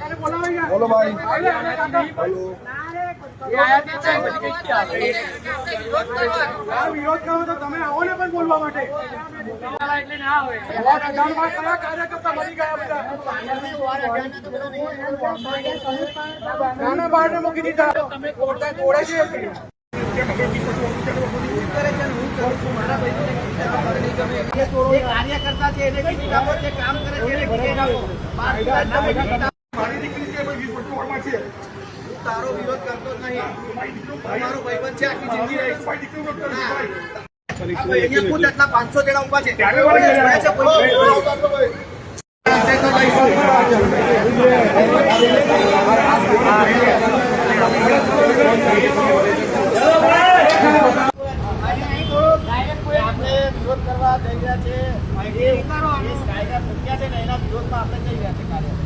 બોલો ભાઈ વિરોધ કરો તો તમે આવો ને પણ બોલવા માટે નાના બાળને મૂકી દીધા તમે તોડે છે કાર્યકર્તા છે એને કામ કરે છે તારો વિરોધ કરતો જ નહીં તમારો ભાઈબંધ છે આખી જિંદગી અહીંયા કુલ આટલા 500 જણા ઉભા છે આપણે વિરોધ કરવા જઈ રહ્યા છે કાયદા મૂક્યા છે ને એના વિરોધમાં આપણે જઈ રહ્યા છે કાર્ય